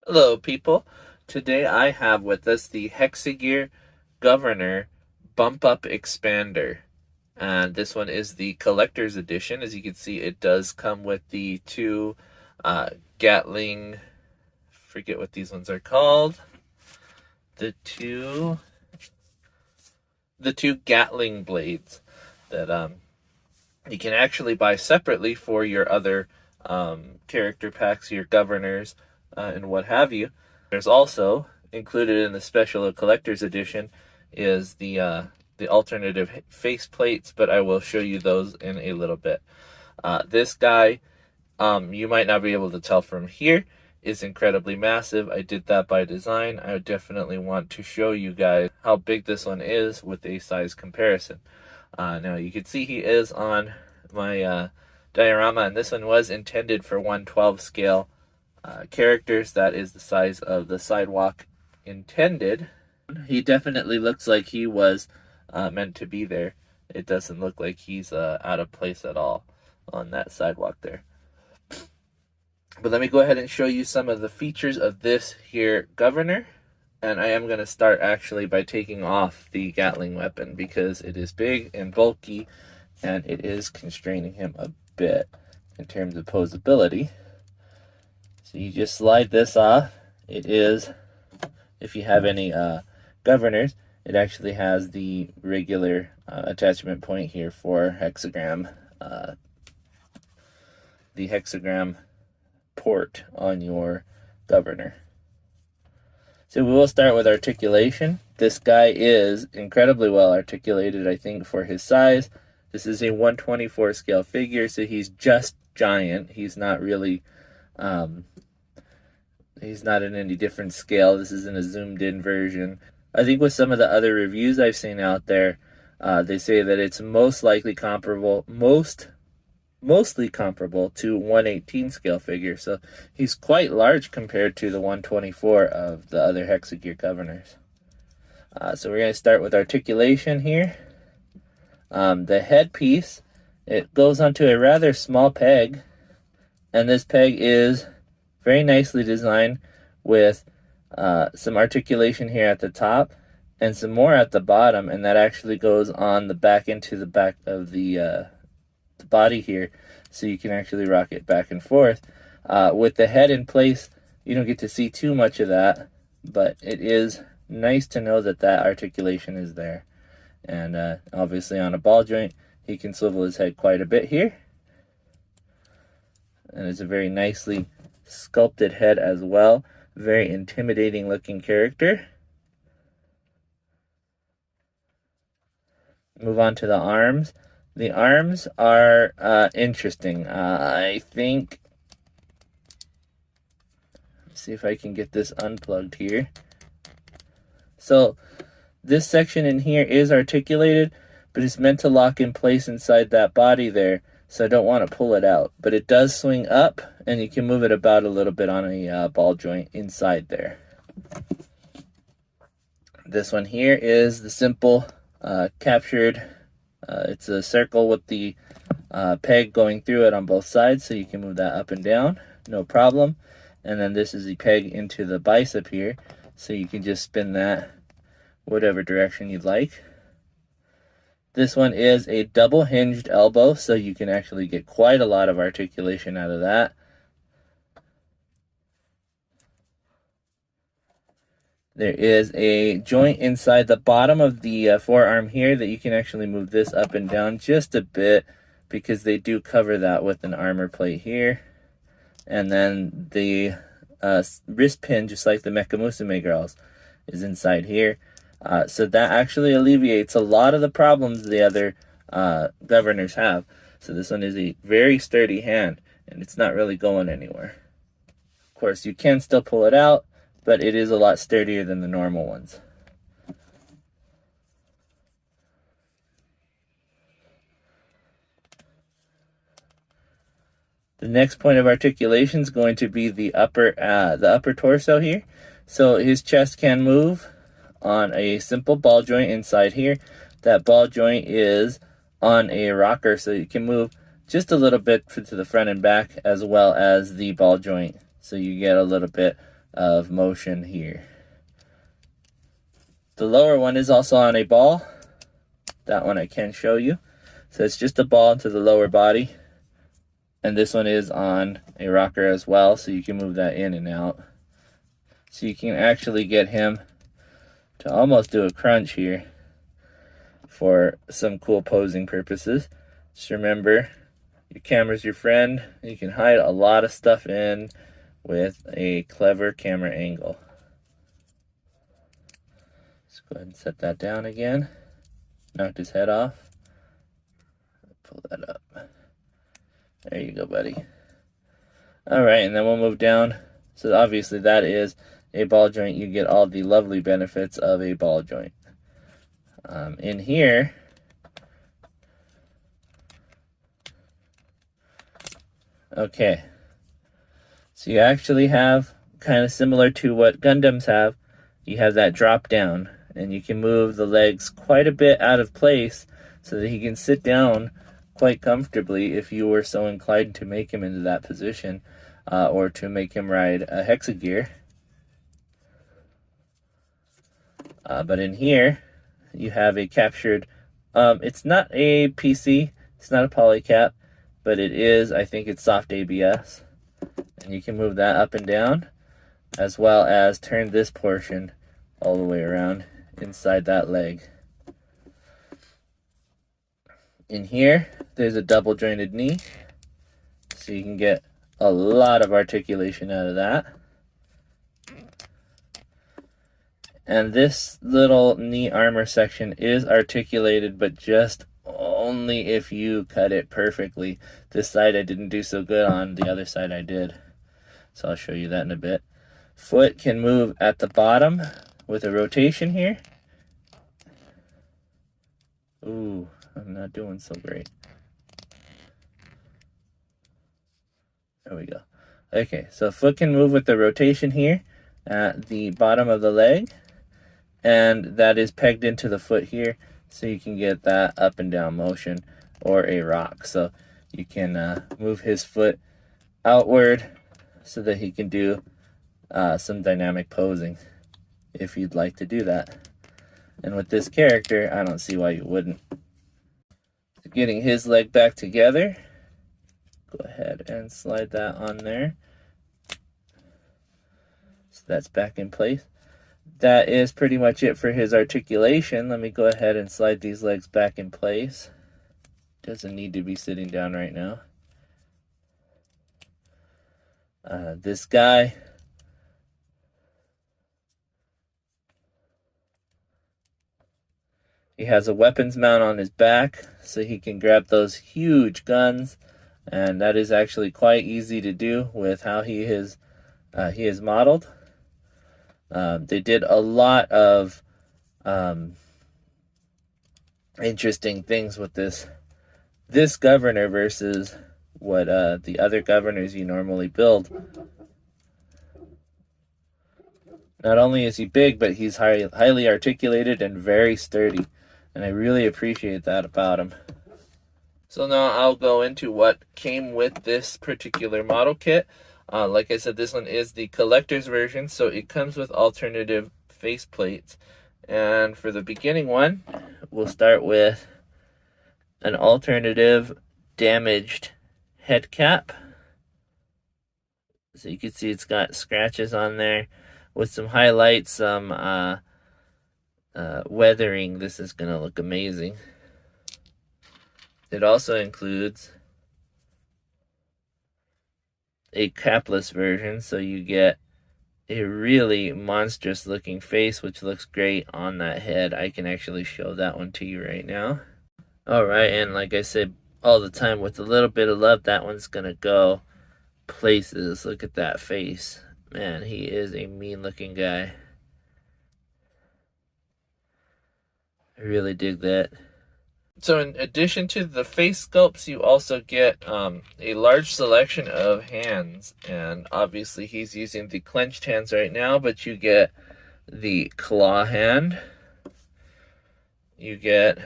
Hello, people. Today I have with us the Hexa Gear Governor Bump Up Expander. And this one is the collector's edition. As you can see, it does come with the two Gatling, forget what these ones are called. The two Gatling blades that you can actually buy separately for your other character packs, your governors, and what have you. There's also included in the special collector's edition is the alternative face plates, but I will show you those in a little bit. This guy, you might not be able to tell from here, is incredibly massive. I did that by design. I would definitely want to show you guys how big this one is with a size comparison. Now you can see he is on my diorama, and this one was intended for 1/12 scale characters. That is the size of the sidewalk intended. He definitely looks like he was meant to be there. It doesn't look like he's out of place at all on that sidewalk there. But let me go ahead and show you some of the features of this here governor. And I am going to start actually by taking off the Gatling weapon because it is big and bulky and it is constraining him a bit in terms of posability. So you just slide this off. It is, if you have any governors, it actually has the regular attachment point here for hexagram, the hexagram port on your governor. So we will start with articulation. This guy is incredibly well articulated, I think, for his size. This is a 1/24 scale figure, so he's just giant. He's not really, he's not in any different scale. This isn't a zoomed in version. I think with some of the other reviews I've seen out there, they say that it's mostly comparable to 1/18 scale figure. So he's quite large compared to the 1/24 of the other Hexa Gear Governors. So we're going to start with articulation here. The headpiece, it goes onto a rather small peg, and this peg is very nicely designed with some articulation here at the top and some more at the bottom, and that actually goes on the back into the back of the body here, so you can actually rock it back and forth. With the head in place, you don't get to see too much of that, but it is nice to know that that articulation is there. And obviously on a ball joint, he can swivel his head quite a bit here. And it's a very nicely sculpted head as well. Very intimidating looking character. Move on to the arms. The arms are interesting. I think, let's see if I can get this unplugged here. So this section in here is articulated, but it's meant to lock in place inside that body there, so I don't want to pull it out. But it does swing up, and you can move it about a little bit on a ball joint inside there. This one here is the simple captured. It's a circle with the peg going through it on both sides, so you can move that up and down, no problem. And then this is the peg into the bicep here, so you can just spin that whatever direction you'd like. This one is a double hinged elbow, so you can actually get quite a lot of articulation out of that. There is a joint inside the bottom of the forearm here that you can actually move this up and down just a bit, because they do cover that with an armor plate here. And then the wrist pin, just like the Mecha Musume girls, is inside here. So that actually alleviates a lot of the problems the other governors have. So this one is a very sturdy hand, and it's not really going anywhere. Of course, you can still pull it out, but it is a lot sturdier than the normal ones. The next point of articulation is going to be the upper torso here. So his chest can move on a simple ball joint inside here. That ball joint is on a rocker, so you can move just a little bit to the front and back, as well as the ball joint, so you get a little bit of motion here. The lower one is also on a ball. That one I can show you. So it's just a ball into the lower body. And this one is on a rocker as well, so you can move that in and out. So you can actually get him to almost do a crunch here for some cool posing purposes. Just remember, your camera's your friend. You can hide a lot of stuff in with a clever camera angle. Let's go ahead and set that down again. Knocked his head off. Pull that up. There you go, buddy. Alright, and then we'll move down. So obviously that is a ball joint. You get all the lovely benefits of a ball joint. In here, okay, so you actually have, kind of similar to what Gundams have, you have that drop down, and you can move the legs quite a bit out of place so that he can sit down quite comfortably if you were so inclined to make him into that position, or to make him ride a Hexa Gear. But in here, you have a captured, it's not a PC, it's not a polycap, but it is, I think it's soft ABS. And you can move that up and down, as well as turn this portion all the way around inside that leg. In here, there's a double jointed knee, so you can get a lot of articulation out of that. And this little knee armor section is articulated, but just only if you cut it perfectly. This side I didn't do so good on, the other side I did. So I'll show you that in a bit. Foot can move at the bottom with a rotation here. Ooh, I'm not doing so great. There we go. Okay, so foot can move with the rotation here at the bottom of the leg. And that is pegged into the foot here, so you can get that up and down motion, or a rock. So you can move his foot outward so that he can do some dynamic posing, if you'd like to do that. And with this character, I don't see why you wouldn't. So getting his leg back together, go ahead and slide that on there. So that's back in place. That is pretty much it for his articulation. Let me go ahead and slide these legs back in place. Doesn't need to be sitting down right now. This guy, he has a weapons mount on his back, so he can grab those huge guns, and that is actually quite easy to do with how he is modeled. They did a lot of interesting things with this governor versus what the other governors you normally build. Not only is he big, but he's highly articulated and very sturdy, and I really appreciate that about him. So now I'll go into what came with this particular model kit. Like I said, this one is the collector's version, so it comes with alternative face plates. And for the beginning one, we'll start with an alternative damaged head cap. So you can see it's got scratches on there with some highlights, some weathering. This is going to look amazing. It also includes a capless version, so you get a really monstrous looking face, which looks great on that head. I can actually show that one to you right now. Alright, and like I said all the time, with a little bit of love, that one's gonna go places. Look at that face. Man, he is a mean looking guy. I really dig that. So in addition to the face sculpts, you also get a large selection of hands. And obviously he's using the clenched hands right now, but you get the claw hand. You get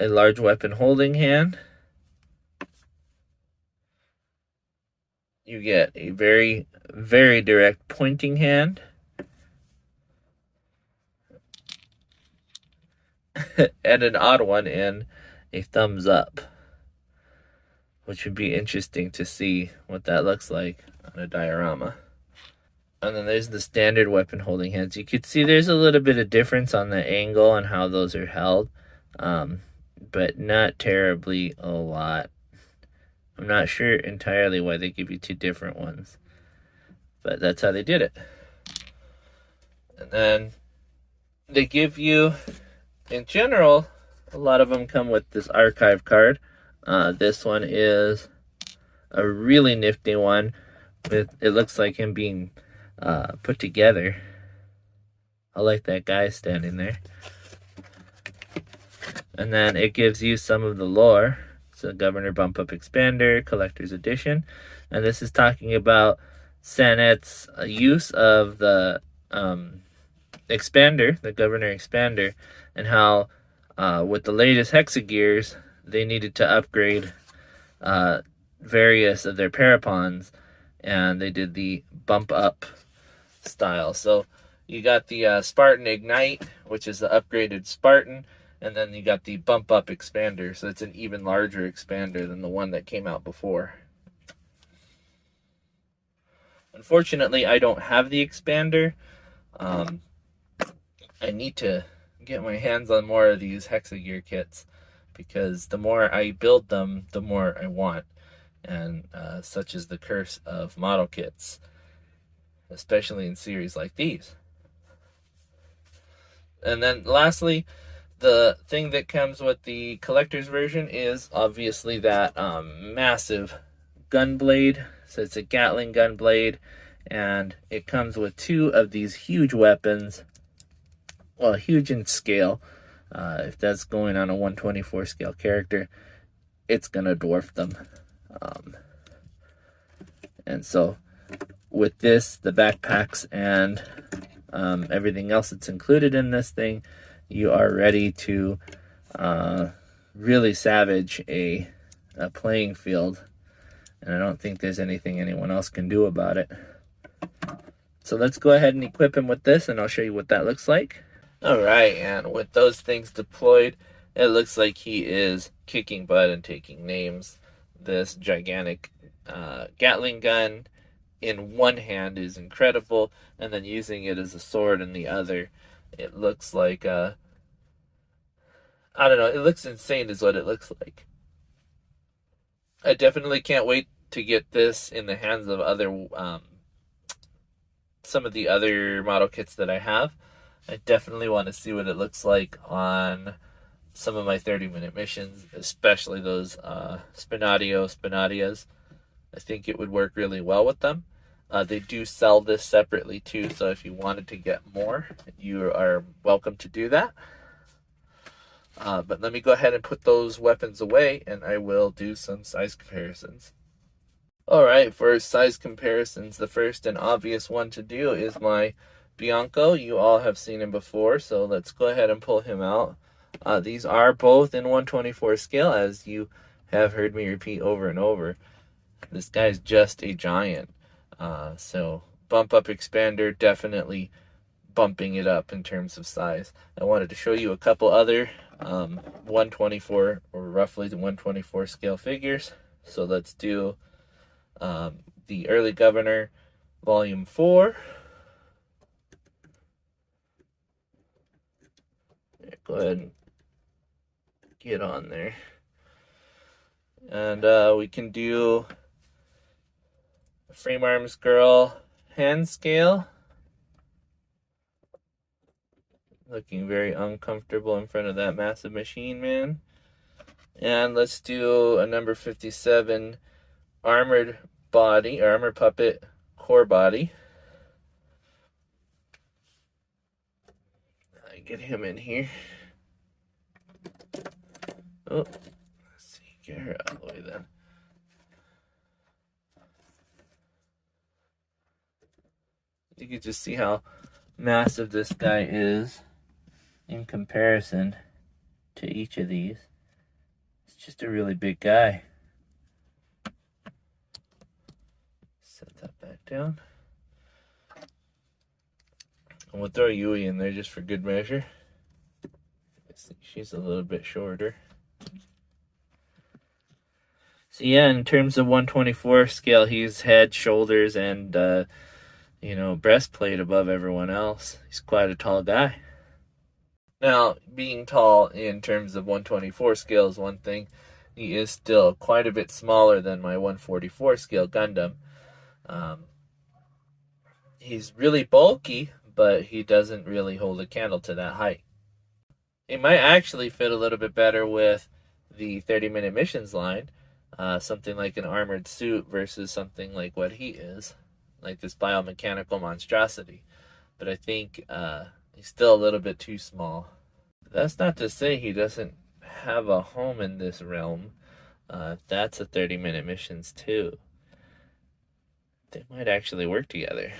a large weapon holding hand. You get a very very direct pointing hand. And an odd one in a thumbs up, which would be interesting to see what that looks like on a diorama. And then there's the standard weapon holding hands. You could see there's a little bit of difference on the angle and how those are held, but not terribly a lot. I'm not sure entirely why they give you two different ones, but that's how they did it. And then they give you, in general, a lot of them come with this archive card. This one is a really nifty one. It looks like him being put together. I like that guy standing there. And then it gives you some of the lore. So Governor Bump Up Expander, Collector's Edition. And this is talking about Senet's use of the Expander, the Governor Expander, and how with the latest Hexa Gears, they needed to upgrade various of their parapons, and they did the Bump Up style. So you got the Spartan Ignite, which is the upgraded Spartan, and then you got the Bump Up Expander, so it's an even larger expander than the one that came out before. Unfortunately, I don't have the expander. I need to get my hands on more of these Hexa Gear kits, because the more I build them, the more I want. And such is the curse of model kits, especially in series like these. And then lastly, the thing that comes with the collector's version is obviously that massive gun blade. So it's a Gatling gun blade, and it comes with two of these huge weapons. Well, huge in scale. If that's going on a 124 scale character, it's gonna dwarf them. And so with this, the backpacks and everything else that's included in this thing, you are ready to really savage a playing field. And I don't think there's anything anyone else can do about it. So let's go ahead and equip him with this, and I'll show you what that looks like. All right, and with those things deployed, it looks like he is kicking butt and taking names. This gigantic Gatling gun in one hand is incredible, and then using it as a sword in the other, it looks like, I don't know, it looks insane is what it looks like. I definitely can't wait to get this in the hands of other, some of the other model kits that I have. I definitely want to see what it looks like on some of my 30-minute missions, especially those Spinatias. I think it would work really well with them. They do sell this separately too, so if you wanted to get more, you are welcome to do that. But let me go ahead and put those weapons away, and I will do some size comparisons. Alright, for size comparisons, the first and obvious one to do is my Bianco. You all have seen him before, so let's go ahead and pull him out. These are both in 124 scale, as you have heard me repeat over and over. This guy's just a giant. So Bump Up Expander, definitely bumping it up in terms of size. I wanted to show you a couple other 124 or roughly the 124 scale figures. So let's do the Early Governor Volume 4. Go ahead and get on there. And we can do Frame Arms Girl hand scale. Looking very uncomfortable in front of that massive machine man. And let's do a number 57 armored body, or armor puppet core body. I get him in here. Oh, let's see, get her out of the way then. You can just see how massive this guy is in comparison to each of these. It's just a really big guy. Set that back down. And we'll throw Yui in there just for good measure. She's a little bit shorter. So yeah, in terms of 124 scale, he's head, shoulders, and breastplate above everyone else. He's quite a tall guy. Now, being tall in terms of 124 scale is one thing. He is still quite a bit smaller than my 144 scale Gundam. He's really bulky, but he doesn't really hold a candle to that height. It might actually fit a little bit better with the 30-minute missions line, something like an armored suit versus something like what he is, like this biomechanical monstrosity. But I think he's still a little bit too small. That's not to say he doesn't have a home in this realm. That's a 30-minute missions too. They might actually work together.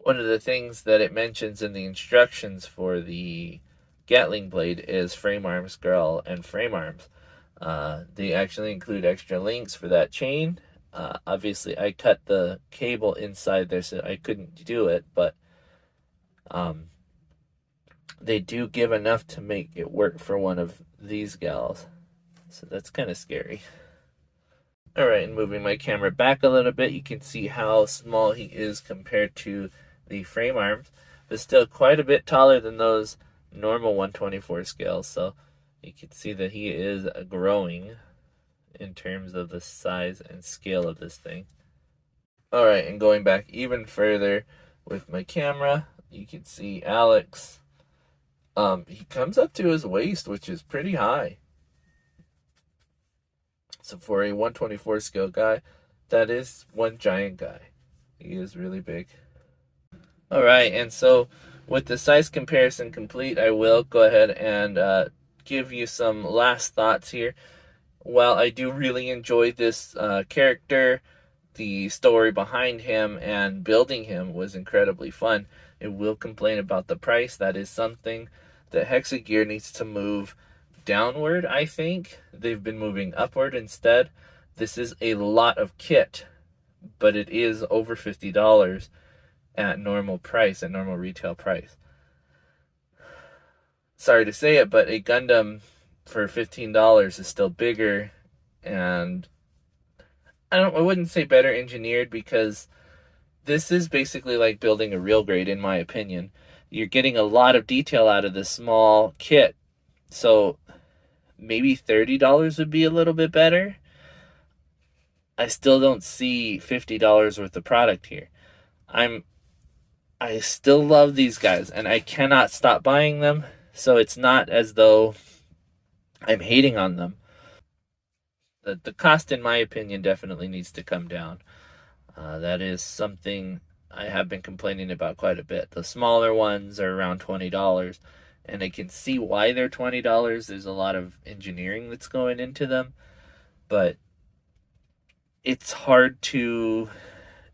One of the things that it mentions in the instructions for the Gatling blade is frame arms girl and frame arms. They actually include extra links for that chain. Obviously, I cut the cable inside there, so I couldn't do it, but they do give enough to make it work for one of these gals. So that's kind of scary. Alright, and moving my camera back a little bit, you can see how small he is compared to the frame arms, but still quite a bit taller than those normal 124 scales. So you can see that he is growing in terms of the size and scale of this thing. Alright, and going back even further with my camera, you can see Alex. He comes up to his waist, which is pretty high. So for a 124 scale guy, that is one giant guy. He is really big. Alright, and so with the size comparison complete, I will go ahead and give you some last thoughts here. While I do really enjoy this character, the story behind him and building him was incredibly fun. I will complain about the price. That is something that Hexa Gear needs to move downward, I think. They've been moving upward instead. This is a lot of kit, but it is over $50 at normal price, at normal retail price. Sorry to say it, but a Gundam for $15 is still bigger, and I wouldn't say better engineered, because this is basically like building a real grade, in my opinion. You're getting a lot of detail out of this small kit, so maybe $30 would be a little bit better. I still don't see $50 worth of product here. I still love these guys, and I cannot stop buying them, so it's not as though I'm hating on them. The cost, in my opinion, definitely needs to come down. That is something I have been complaining about quite a bit. The smaller ones are around $20, and I can see why they're $20. There's a lot of engineering that's going into them, but it's hard to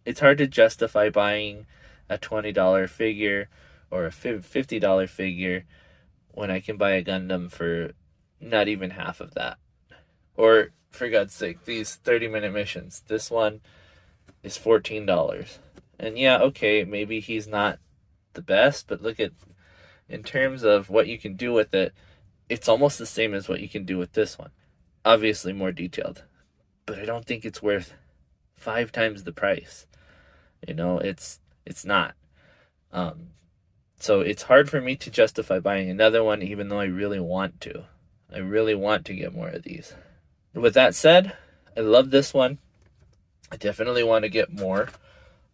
justify buying a $20 figure or a $50 figure when I can buy a Gundam for not even half of that. Or, for God's sake, these 30-minute missions. This one is $14. And yeah, okay, maybe he's not the best, but look at, in terms of what you can do with it, it's almost the same as what you can do with this one. Obviously more detailed, but I don't think it's worth 5 times the price. It's not. So it's hard for me to justify buying another one, even though I really want to. I really want to get more of these. With that said, I love this one. I definitely want to get more.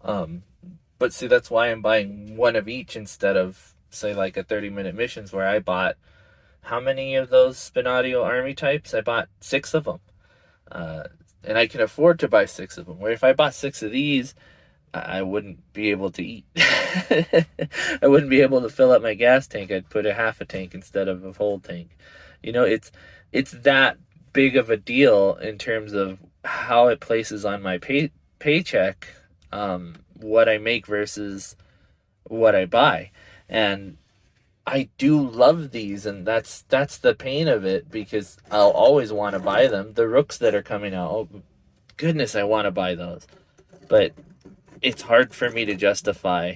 But see, that's why I'm buying one of each instead of, say, like a 30-minute missions where I bought, how many of those Spinadio army types? I bought 6 of them. And I can afford to buy 6 of them. Where if I bought 6 of these, I wouldn't be able to eat. I wouldn't be able to fill up my gas tank. I'd put a half a tank instead of a whole tank. It's that big of a deal in terms of how it places on my paycheck, what I make versus what I buy. And I do love these, and that's the pain of it, because I'll always want to buy them. The Rooks that are coming out, oh goodness, I want to buy those. But it's hard for me to justify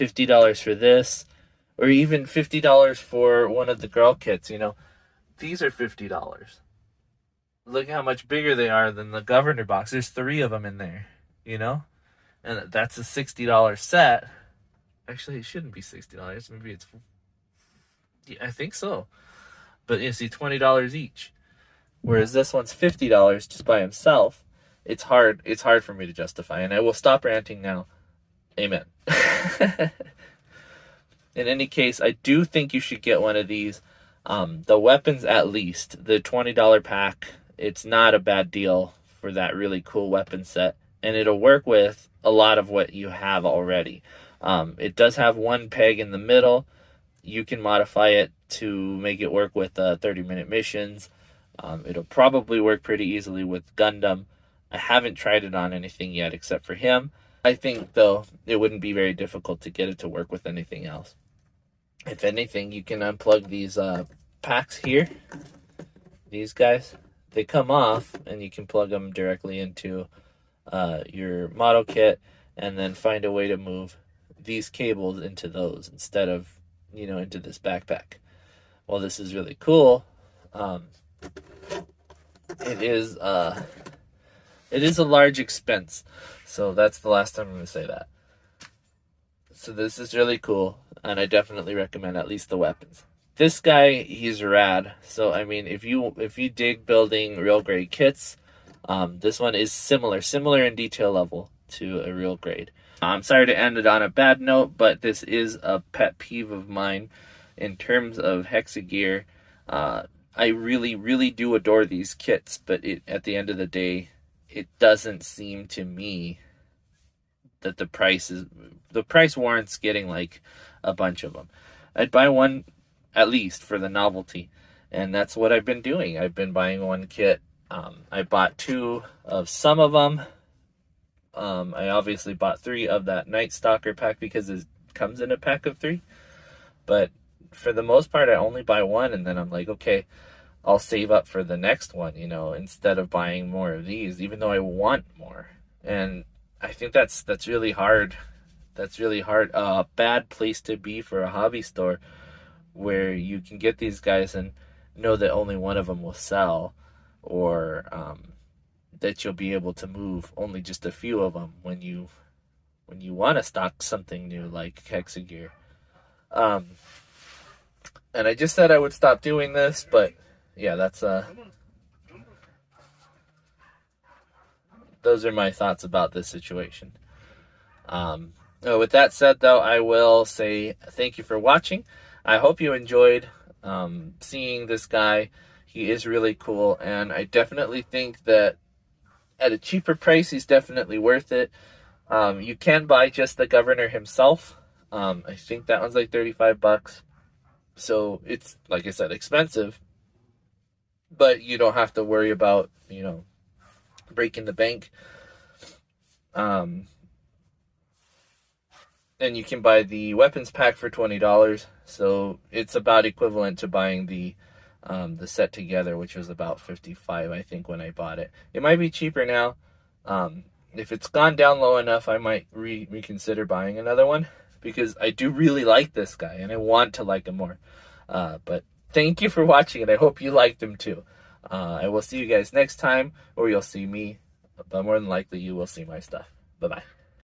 $50 for this, or even $50 for one of the girl kits. You know, these are $50. Look how much bigger they are than the governor box. There's 3 of them in there, you know, and that's a $60 set. Actually, it shouldn't be $60. Maybe it's, yeah, I think so. But you see, $20 each. Whereas this one's $50 just by himself. It's hard for me to justify, and I will stop ranting now. Amen. In any case, I do think you should get one of these. The weapons, at least, the $20 pack, it's not a bad deal for that really cool weapon set, and it'll work with a lot of what you have already. It does have one peg in the middle. You can modify it to make it work with 30-minute missions. It'll probably work pretty easily with Gundam. I haven't tried it on anything yet except for him. I think, though, it wouldn't be very difficult to get it to work with anything else. If anything, you can unplug these packs here. These guys, they come off, and you can plug them directly into your model kit, and then find a way to move these cables into those instead of, you know, into this backpack. Well, this is really cool. It is a large expense, so that's the last time I'm going to say that. So this is really cool, and I definitely recommend at least the weapons. This guy, he's rad. So I mean, if you dig building real grade kits, this one is similar in detail level to a real grade. I'm sorry to end it on a bad note, but this is a pet peeve of mine in terms of Hexa Gear. I really do adore these kits, but at the end of the day, it doesn't seem to me that the price warrants getting like a bunch of them. I'd buy one at least for the novelty, and that's what I've been doing. I've been buying one kit. I bought 2 of some of them. I obviously bought 3 of that Night Stalker pack because it comes in a pack of 3. But for the most part, I only buy one, and then I'm like, okay, I'll save up for the next one, you know, instead of buying more of these, even though I want more. And I think that's really hard. That's really hard. A bad place to be for a hobby store where you can get these guys and know that only one of them will sell, or that you'll be able to move only just a few of them when you want to stock something new like Hexa Gear. And I just said I would stop doing this, but yeah, those are my thoughts about this situation. With that said, though, I will say thank you for watching. I hope you enjoyed seeing this guy. He is really cool, and I definitely think that at a cheaper price, he's definitely worth it. You can buy just the governor himself. I think that one's like $35. So it's, like I said, expensive, but you don't have to worry about, you know, breaking the bank. And you can buy the weapons pack for $20. So it's about equivalent to buying the set together, which was about $55, I think, when I bought it. It might be cheaper now. If it's gone down low enough, I might reconsider buying another one, because I do really like this guy, and I want to like him more. But thank you for watching, and I hope you liked him too. I will see you guys next time, or you'll see me, but more than likely you will see my stuff. Bye-bye.